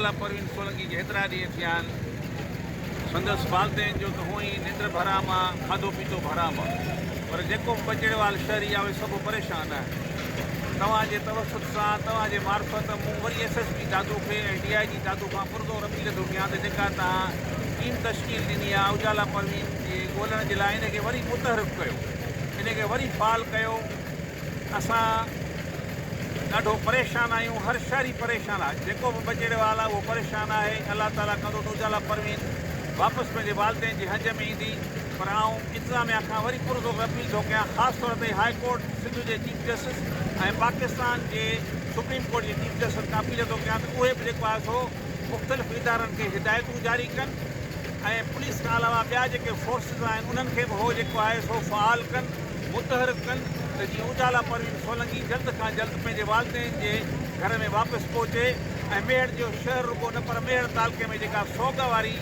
उजाला परवीन सोलंकी के हेतिरा ॾींहं थिया आहिनि संदसि वालदेन जो त हुअं ई निंड भराम आहे, खाधो पीतो भराम आहे, पर जेको बि बचड़ेवाल शहरी आहे उहे सभु परेशान आहिनि। तव्हांजे तवसुत सां तव्हांजे मार्फत मूं वरी SSP दादू खे ऐं DIG दादू खां पुरज़ोर अपील थो कयां त जेका तव्हां टीम तश्कील ॾिनी आहे उजाला परवीन जे ॻोल्हण जे लाइ इनखे वरी मुतहरिक कयो, इनखे वरी फाल कयो। असां ॾाढो परेशान आहियूं, हर शहरी परेशान आहे, जेको बि बचड़ेवाल आहे उहो परेशान आहे। अलाह ताला कंदो त उजाला परवीन वापसि पंहिंजे वालदेन जे हज में ईंदी। पर आउं इंतिज़ामिया खां वरी पुरज़ोर अपील थो कयां, ख़ासि तौर ते हाई कोर्ट सिंध जे चीफ जस्टिस ऐं पाकिस्तान जे सुप्रीम कोर्ट जे चीफ जस्टिस खां अपील थो कयां त उहे बि जेको आहे सो मुख़्तलिफ़ इदारनि खे हिदायतूं जारी कनि ऐं पुलिस खां अलावा ॿिया जेके फोर्सिस आहिनि उन्हनि खे बि उहो जेको आहे सो फ़ाल कनि, मुतहरिक कनि त जीअं उजाला परवीन सोलंकी जल्द खां जल्द पंहिंजे वालदेन जे घर में वापसि पहुचे ऐं मेड़ जो शहर रुगो न पर मेड़ तालुके में जेका सोग वारी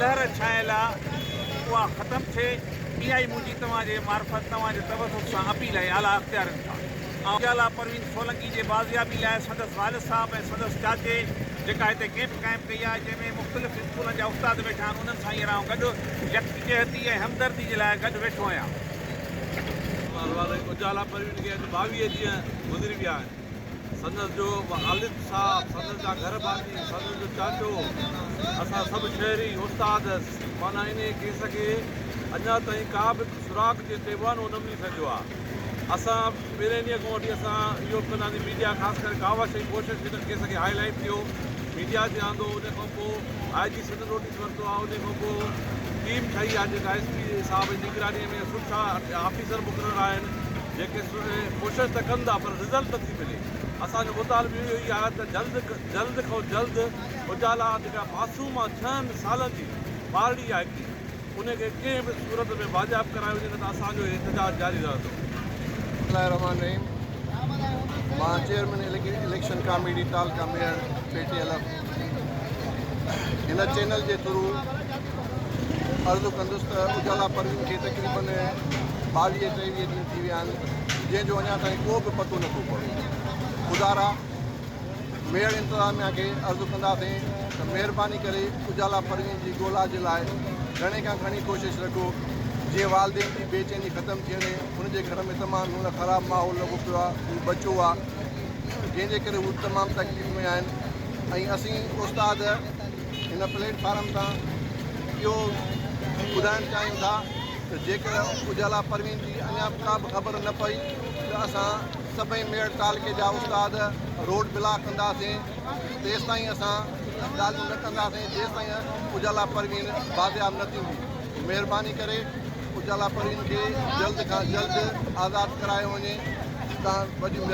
लहर छायल आहे उहा ख़तमु थिए। इहा ई मुंहिंजी तव्हांजे मार्फत तव्हांजे तवसुत सां अपील आहे आला अख़्तियारनि खां। ऐं उजाला परवीन सोलंकी जे बाज़ियाबी लाइ संदसि वालिद साहिब ऐं संदसि चाचे जेका हिते कैंप क़ाइमु कई आहे, जंहिंमें मुख़्तलिफ़ स्कूलनि जा उस्ताद वेठा आहिनि, उन्हनि सां हींअर आउं गॾु यकजहती ऐं हमदर्दी जे लाइ गॾु वेठो आहियां। उजाला परवीन खे अॼु 22 ॾींहं गुज़री विया आहिनि। संदसि जो वालिद साहिब, संदसि जा घर भाती, संदसि जो चाचो, असां सभु शहरी उस्ताद माना इन केस खे अञा ताईं का बि सुराग जे तेवानो न मिली सघियो आहे। असां पहिरें ॾींहं खां वठी असां इहो कंदासीं, मीडिया ख़ासि करे कावा शइ कोशिशि हिन केस खे हाईलाइट कयो, मीडिया ते आंदो। उनखां पोइ IG सिंध नोटिस वरितो आहे, उनखां पोइ टीम ठही आहे जेका SP साहिब जी निगरानीअ में सुठा ऑफिसर मुक़ररु आहिनि जेके कोशिशि त कंदा पर रिज़ल्ट नथी मिले। असांजो मुतालबो इहो ई आहे त जल्द खां जल्द उजाला जेका मासूम आहे 6 सालनि जी ॿारड़ी आहे की उनखे कंहिं बि सूरत में बाजाब करायो वञे न त असांजो एहतजाज जारी रहंदो। रहमान रहीम, मां chairman election committee तालका mayor PTLF हिन चैनल जे थ्रू अर्ज़ु कंदुसि त उजाला परवीन खे तक़रीबन 22-23 ॾींहं थी विया आहिनि, जंहिंजो अञा ताईं को बि पतो नथो पवे। गुज़ारा मेयर इंतिज़ामिया खे अर्ज़ु कंदासीं त महिरबानी करे उजाला परवीन जी ॻोल्हा जे लाइ घणे खां घणी कोशिशि रखो, जीअं वालदेन जी बेचैनी ख़तमु थी वञे। हुनजे घर में तमामु घणो ख़राबु माहौल लॻो पियो आहे, हू बचो आहे, जंहिंजे करे हू तमामु तकलीफ़ में आहिनि। ऐं असीं उस्ताद हिन प्लेटफार्म तां इहो ॿुधाइणु चाहियूं था त जेकर उजाला परवीन जी अञा का बि ख़बर न पई त असां सभई मेड़ तालुके जा उस्ताद रोड ब्लॉक कंदासीं, तेसि ताईं असां ॻाल्हियूं न कंदासीं जेसि ताईं उजाला परवीन बाज़ियाब न थींदी। महिरबानी करे उजाला परवीन खे जल्द खां जल्द आज़ादु करायो वञे। तव्हां वॾी